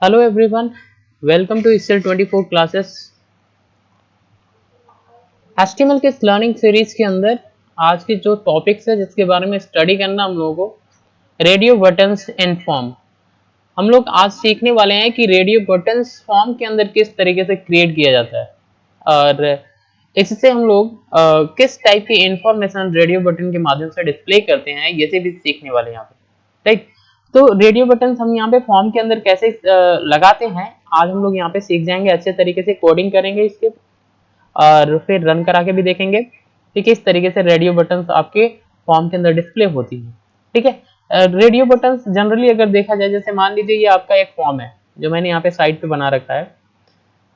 Hello everyone, welcome to इससेल 24 classes. HTML के इस लर्निंग सीरीज के अंदर आज की जो टॉपिक्स है जिसके बारे में स्टडी करना हम लोगों को, रेडियो बटन्स इन फॉर्म। हम लोग आज सीखने वाले हैं कि रेडियो बटन्स फॉर्म के अंदर किस तरीके से क्रिएट किया जाता है और इससे हम लोग किस टाइप की इंफॉर्मेशन रेडियो बटन के माध्यम से डिस्प्ले करते हैं, ये से भी सीखने वाले हैं यहाँ पे, राइट। तो रेडियो बटन्स हम यहाँ पे फॉर्म के अंदर कैसे लगाते हैं, आज हम लोग यहाँ पे सीख जाएंगे। अच्छे तरीके से कोडिंग करेंगे इसके और फिर रन करा के भी देखेंगे कि किस तरीके से रेडियो बटन्स आपके फॉर्म के अंदर डिस्प्ले होती है। ठीक है, रेडियो बटन्स जनरली अगर देखा जाए, जैसे मान लीजिए ये आपका एक फॉर्म है जो मैंने यहाँ पे साइड पे बना रखा है।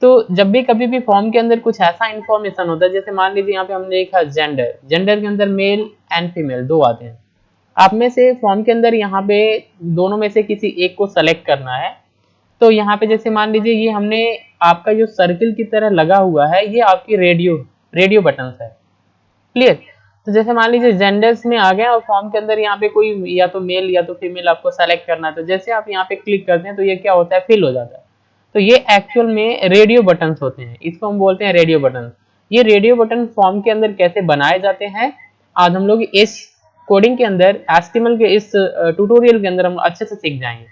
तो जब भी कभी भी फॉर्म के अंदर कुछ ऐसा इंफॉर्मेशन होता है, जैसे मान लीजिए यहाँ पे हमने देखा जेंडर, जेंडर के अंदर मेल एंड फीमेल दो आते हैं। आप में से फॉर्म के अंदर यहाँ पे दोनों में से किसी एक को सेलेक्ट करना है। तो यहाँ पे जैसे मान लीजिए ये हमने आपका जो सर्किल की तरह लगा हुआ है, ये आपकी रेडियो बटन्स है। क्लियर। तो जैसे मान लीजिए जेंडर्स में आ गए और फॉर्म के अंदर यहाँ पे कोई या तो मेल या तो फीमेल आपको सेलेक्ट करना है, तो जैसे आप यहाँ पे क्लिक करते हैं तो ये क्या होता है, फिल हो जाता है। तो ये एक्चुअल में रेडियो बटन्स होते हैं, इसको हम बोलते हैं रेडियो बटन। ये रेडियो बटन फॉर्म के अंदर कैसे बनाए जाते हैं, आज हम लोग इस कोडिंग के अंदर HTML के इस ट्यूटोरियल के अंदर हम अच्छे से सीख जाएंगे।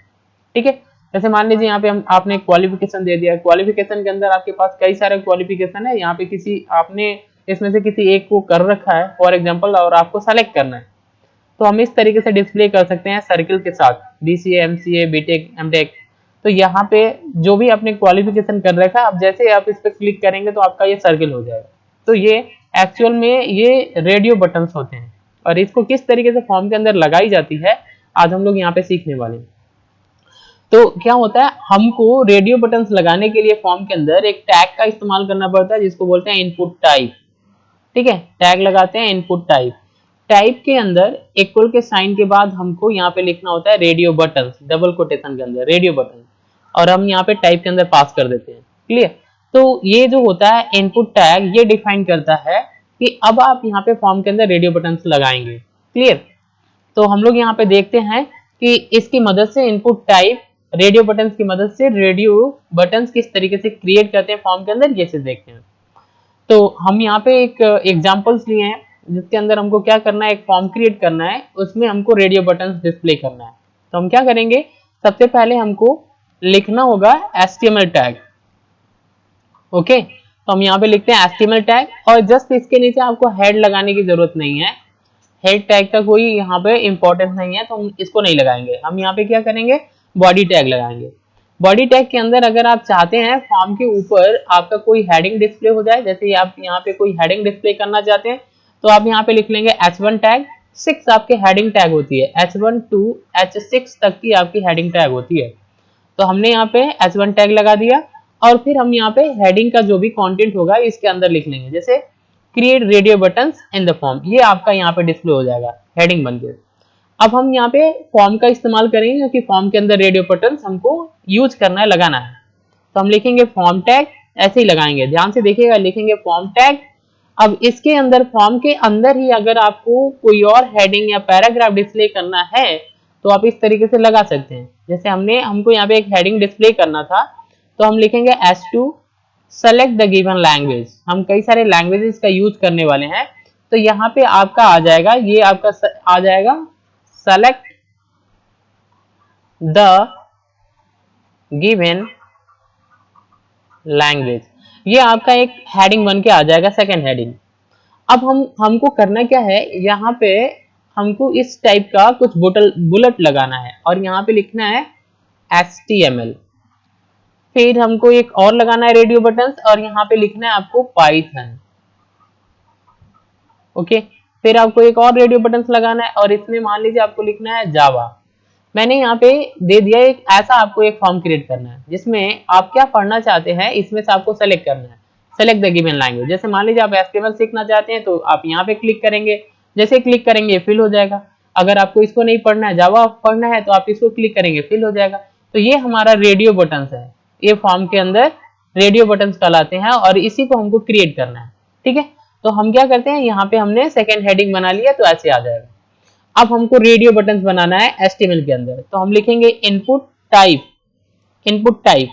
ठीक है, जैसे मान लीजिए यहाँ पे हम आपने क्वालिफिकेशन दे दिया। क्वालिफिकेशन के अंदर आपके पास कई सारे क्वालिफिकेशन है, यहाँ पे किसी आपने इसमें से किसी एक को कर रखा है फॉर एग्जांपल, और आपको सेलेक्ट करना है। तो हम इस तरीके से डिस्प्ले कर सकते हैं सर्किल के साथ, BCA, MCA, BTech, MTech। तो यहाँ पे जो भी आपने क्वालिफिकेशन कर रखा है, आप जैसे आप इस पर क्लिक करेंगे तो आपका ये सर्किल हो जाएगा। तो ये एक्चुअल में ये रेडियो बटन्स होते हैं और इसको किस तरीके से फॉर्म के अंदर लगाई जाती है, आज हम लोग यहाँ पे सीखने वाले हैं। तो क्या होता है, हमको रेडियो बटन्स लगाने के लिए फॉर्म के अंदर एक टैग का इस्तेमाल करना पड़ता है जिसको बोलते हैं इनपुट टाइप। ठीक है, टैग लगाते हैं इनपुट टाइप। टाइप के अंदर इक्वल के साइन के बाद हमको यहाँ पे लिखना होता है रेडियो बटन्स, डबल कोटेशन के अंदर रेडियो बटन, और हम यहाँ पे टाइप के अंदर पास कर देते हैं। क्लियर। तो ये जो होता है इनपुट टैग, ये डिफाइन करता है कि अब आप यहाँ पे फॉर्म के अंदर रेडियो बटन्स लगाएंगे। क्लियर। तो हम लोग यहाँ पे देखते हैं कि इसकी मदद से इनपुट टाइप रेडियो बटन्स की मदद से रेडियो बटन्स किस तरीके से क्रिएट करते हैं फॉर्म के अंदर, ये से देखते हैं। तो हम यहाँ पे एक एग्जांपल्स लिए हैं जिसके अंदर हमको क्या करना है, एक फॉर्म क्रिएट करना है, उसमें हमको रेडियो बटन्स डिस्प्ले करना है। तो हम क्या करेंगे, सबसे पहले हमको लिखना होगा HTML टैग। ओके, तो हम यहाँ पे लिखते हैं HTML टैग और जस्ट इसके नीचे आपको हेड लगाने की जरूरत नहीं है। हेड टैग का कोई यहाँ पे इंपॉर्टेंस नहीं है, तो हम इसको नहीं लगाएंगे। हम यहाँ पे क्या करेंगे, बॉडी टैग लगाएंगे। बॉडी टैग के अंदर अगर आप चाहते हैं फॉर्म के ऊपर आपका कोई हेडिंग डिस्प्ले हो जाए, जैसे आप यहाँ पे कोई हेडिंग डिस्प्ले करना चाहते हैं, तो आप यहाँ पे लिख लेंगे H1 टैग। 6 आपके हेडिंग टैग होती है, H1 to H6 तक की आपकी हेडिंग टैग होती है। तो हमने यहाँ पे H1 टैग लगा दिया और फिर हम यहाँ पे हेडिंग का जो भी कंटेंट होगा इसके अंदर लिख लेंगे, जैसे create radio buttons in the form. ये आपका यहाँ पे डिस्प्ले हो जाएगा हेडिंग बनके। अब हम यहाँ पे फॉर्म का इस्तेमाल करेंगे क्योंकि फॉर्म के अंदर रेडियो बटन्स हमको यूज करना है, लगाना है। तो हम लिखेंगे फॉर्म टैग, ऐसे ही लगाएंगे, ध्यान से देखिएगा, लिखेंगे फॉर्म टैग। अब इसके अंदर फॉर्म के अंदर ही अगर आपको कोई और हेडिंग या पैराग्राफ डिस्प्ले करना है तो आप इस तरीके से लगा सकते हैं। जैसे हमको यहाँ पे एक हेडिंग डिस्प्ले करना था, तो हम लिखेंगे H2 select the given language. हम कई सारे लैंग्वेजेस का यूज करने वाले हैं, तो यहाँ पे आपका आ जाएगा, ये आपका आ जाएगा सेलेक्ट द गिवन लैंग्वेज। ये आपका एक हेडिंग बन के आ जाएगा, सेकंड हेडिंग। अब हमको करना क्या है, यहाँ पे हमको इस टाइप का कुछ बुलेट लगाना है और यहाँ पे लिखना है HTML। फिर हमको एक और लगाना है रेडियो बटन्स और यहाँ पे लिखना है आपको पाइथन। ओके, फिर आपको एक और रेडियो बटन्स लगाना है और इसमें मान लीजिए आपको लिखना है जावा। मैंने यहाँ पे दे दिया एक ऐसा, आपको एक फॉर्म क्रिएट करना है जिसमें आप क्या पढ़ना चाहते हैं, इसमें से आपको सेलेक्ट करना है, सेलेक्ट द गिवन लैंग्वेज। जैसे मान लीजिए आप HTML सीखना चाहते हैं तो आप यहाँ पे क्लिक करेंगे, जैसे क्लिक करेंगे फिल हो जाएगा। अगर आपको इसको नहीं पढ़ना है, जावा पढ़ना है, तो आप इसको क्लिक करेंगे फिल हो जाएगा। तो ये हमारा रेडियो बटन्स है, ये फॉर्म के अंदर रेडियो बटन्स कहलाते हैं और इसी को हमको क्रिएट करना है। ठीक है, तो हम क्या करते हैं, यहाँ पे हमने सेकेंड हेडिंग बना लिया तो ऐसे आ जाएगा। अब हमको रेडियो बटन्स बनाना है HTML के अंदर, तो हम लिखेंगे input type. Input type,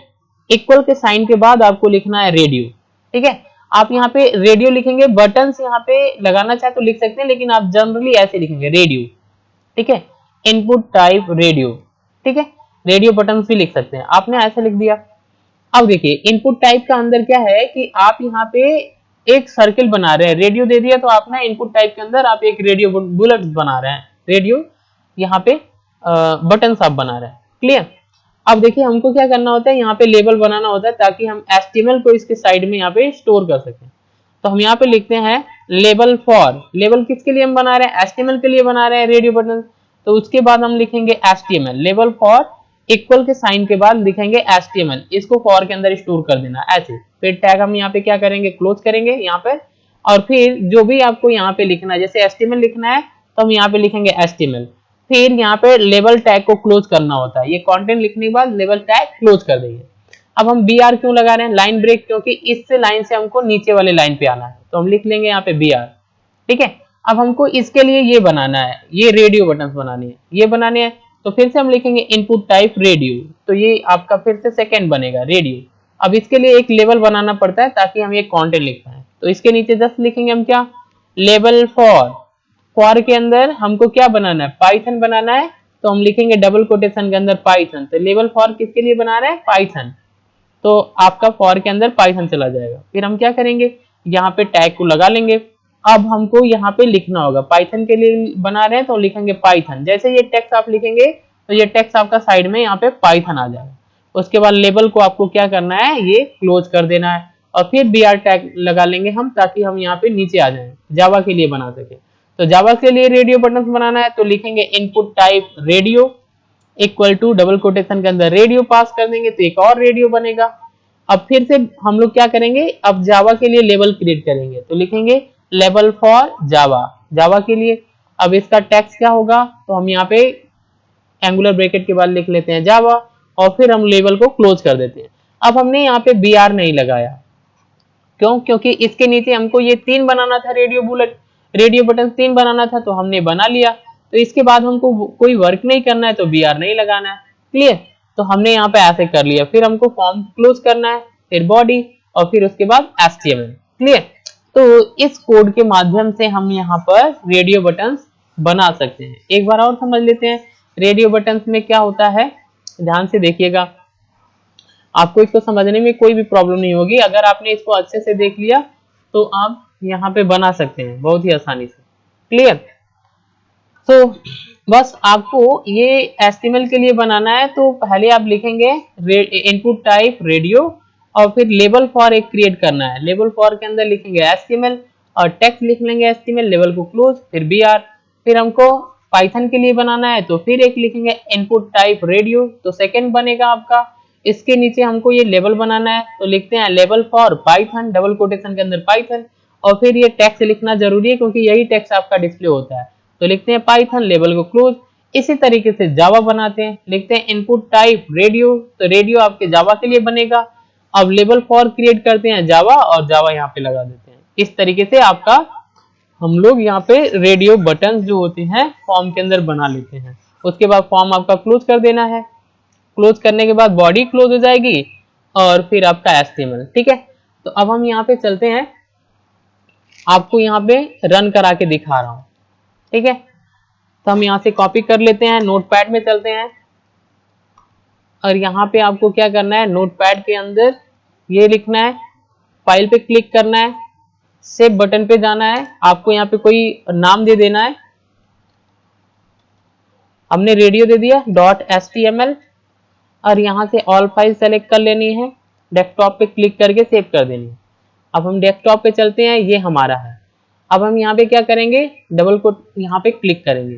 equal के साइन के बाद आपको लिखना है रेडियो। ठीक है, आप यहाँ पे रेडियो लिखेंगे, बटन्स यहाँ पे लगाना चाहे तो लिख सकते हैं, लेकिन आप जनरली ऐसे लिखेंगे रेडियो। ठीक है, इनपुट टाइप रेडियो। ठीक है, रेडियो बटन्स भी लिख सकते हैं, आपने ऐसे लिख दिया। अब देखिए इनपुट टाइप का अंदर क्या है कि आप यहाँ पे एक सर्किल बना रहे हैं, रेडियो दे दिया तो आप ना इनपुट टाइप के अंदर आप एक रेडियो बुलेट बना रहे हैं, रेडियो यहाँ पे बटन आप बना रहे हैं। क्लियर। अब देखिए हमको क्या करना होता है, यहाँ पे लेबल बनाना होता है ताकि हम HTML को इसके साइड में यहाँ पे स्टोर कर सकें। तो हम यहाँ पे लिखते हैं लेबल फॉर, लेबल किसके लिए हम बना रहे हैं, HTML के लिए बना रहे हैं रेडियो बटन। तो उसके बाद हम लिखेंगे HTML, लेबल फॉर इक्वल के साइन के बाद लिखेंगे HTML, इसको फॉर के अंदर स्टोर कर देना ऐसे। फिर टैग हम यहाँ पे क्या करेंगे, क्लोज करेंगे यहाँ पर, और फिर जो भी आपको यहाँ पे लिखना है, जैसे HTML लिखना है तो हम यहाँ पे लिखेंगे HTML। फिर यहाँ पे लेबल टैग को क्लोज करना होता है, ये कंटेंट लिखने के बाद लेबल टैग क्लोज कर देंगे। अब हम BR क्यों लगा रहे हैं, लाइन ब्रेक, क्योंकि इससे लाइन से हमको नीचे वाले लाइन पे आना है, तो हम लिख लेंगे यहाँ पे BR। ठीक है, अब हमको इसके लिए ये बनाना है, ये रेडियो बटन बनाने हैं, ये बनाने हैं, तो फिर से हम लिखेंगे इनपुट टाइप रेडियो, तो ये आपका फिर से सेकंड बनेगा रेडियो। अब इसके लिए एक लेबल बनाना पड़ता है ताकि हम ये कंटेंट लिख पाए, तो इसके नीचे जस्ट लिखेंगे हम क्या, लेबल फॉर के अंदर हमको क्या बनाना है, पाइथन बनाना है, तो हम लिखेंगे डबल कोटेशन के अंदर पाइथन। तो लेबल फॉर किसके लिए बना रहे हैं, पाइथन, तो आपका फॉर के अंदर पाइथन चला जाएगा। फिर हम क्या करेंगे, यहाँ पे टैग को लगा लेंगे। अब हमको यहाँ पे लिखना होगा, पाइथन के लिए बना रहे हैं तो लिखेंगे पाइथन। जैसे ये टेक्स्ट आप लिखेंगे तो ये टेक्स्ट आपका साइड में यहाँ पे पाइथन आ जाएगा। उसके बाद लेबल को आपको क्या करना है, ये क्लोज कर देना है, और फिर BR टैग लगा लेंगे हम ताकि हम यहाँ पे नीचे आ जाए, जावा के लिए बना सके। तो जावा के लिए रेडियो बटन बनाना है तो लिखेंगे input type radio equal to double quotation के अंदर रेडियो पास कर देंगे तो एक और रेडियो बनेगा। अब फिर से हम लोग क्या करेंगे, अब जावा के लिए लेबल क्रिएट करेंगे तो लिखेंगे लेबल फॉर जावा, जावा के लिए। अब इसका टेक्स्ट क्या होगा, तो हम यहाँ पे एंगुलर ब्रैकेट के बाद लिख लेते हैं जावा, और फिर हम लेबल को क्लोज कर देते हैं। अब हमने यहाँ पे BR नहीं लगाया, क्यों, क्योंकि इसके नीचे हमको ये 3 बनाना था, रेडियो बटन 3 बनाना था, तो हमने बना लिया। तो इसके बाद हमको कोई वर्क नहीं करना है तो BR नहीं लगाना है। क्लियर, तो हमने यहाँ पे ऐसे कर लिया। फिर हमको फॉर्म क्लोज करना है, फिर बॉडी, और फिर उसके बाद HTML। क्लियर, तो इस कोड के माध्यम से हम यहाँ पर रेडियो बटन्स बना सकते हैं। एक बार और समझ लेते हैं रेडियो बटन्स में क्या होता है, ध्यान से देखिएगा, आपको इसको समझने में कोई भी प्रॉब्लम नहीं होगी। अगर आपने इसको अच्छे से देख लिया तो आप यहाँ पे बना सकते हैं बहुत ही आसानी से। क्लियर, तो बस आपको ये HTML के लिए बनाना है, तो पहले आप लिखेंगे इनपुट टाइप रेडियो, और फिर लेबल फॉर एक क्रिएट करना है, लेबल फॉर के अंदर लिखेंगे HTML और टेक्स्ट लिख लेंगे HTML, लेबल को क्लोज, फिर BR। फिर हमको पाइथन के लिए बनाना है तो फिर एक लिखेंगे इनपुट टाइप रेडियो, तो सेकंड बनेगा आपका। इसके नीचे हमको ये लेबल बनाना है तो लिखते हैं label for Python, double quotation के अंदर पाइथन, और फिर ये टेक्स्ट लिखना जरूरी है क्योंकि यही टेक्स्ट आपका डिस्प्ले होता है, तो लिखते हैं पाइथन, लेबल को क्लोज। इसी तरीके से जावा बनाते हैं, लिखते हैं इनपुट टाइप रेडियो, तो रेडियो आपके जावा के लिए बनेगा। अब लेबल फॉर क्रिएट करते हैं जावा, और जावा यहाँ पे लगा देते हैं। इस तरीके से आपका हम लोग यहाँ पे रेडियो बटन जो होते हैं फॉर्म के अंदर बना लेते हैं। उसके बाद फॉर्म आपका क्लोज कर देना है, क्लोज करने के बाद बॉडी क्लोज हो जाएगी, और फिर आपका HTML। ठीक है, तो अब हम यहाँ पे चलते हैं, आपको यहाँ पे रन करा के दिखा रहा हूँ। ठीक है, तो हम यहाँ से कॉपी कर लेते हैं, नोटपैड में चलते हैं, और यहाँ पे आपको क्या करना है, नोटपैड के अंदर ये लिखना है, फाइल पे क्लिक करना है, सेव बटन पे जाना है, आपको यहाँ पे कोई नाम दे देना है। हमने रेडियो दे दिया .html, और यहाँ से ऑल फाइल सेलेक्ट कर लेनी है, डेस्कटॉप पे क्लिक करके सेव कर देनी है। अब हम डेस्कटॉप पे चलते हैं, ये हमारा है। अब हम यहाँ पे क्या करेंगे, डबल को यहाँ पे क्लिक करेंगे।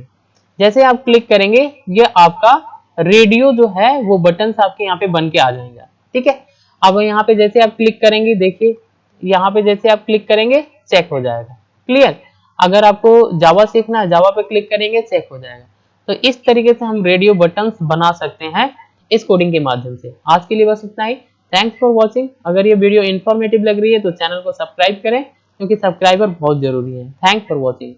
जैसे आप क्लिक करेंगे ये आपका रेडियो जो है वो बटन्स आपके यहाँ पे बन के आ जाएगा। ठीक है, अब यहाँ पे जैसे आप क्लिक करेंगे, देखिए यहाँ पे जैसे आप क्लिक करेंगे चेक हो जाएगा। क्लियर, अगर आपको जावा सीखना है, जावा पे क्लिक करेंगे चेक हो जाएगा। तो इस तरीके से हम रेडियो बटन्स बना सकते हैं इस कोडिंग के माध्यम से। आज के लिए बस इतना ही। Thanks for watching. अगर ये वीडियो इन्फॉर्मेटिव लग रही है तो चैनल को सब्सक्राइब करें, क्योंकि सब्सक्राइबर बहुत जरूरी है। Thanks for watching.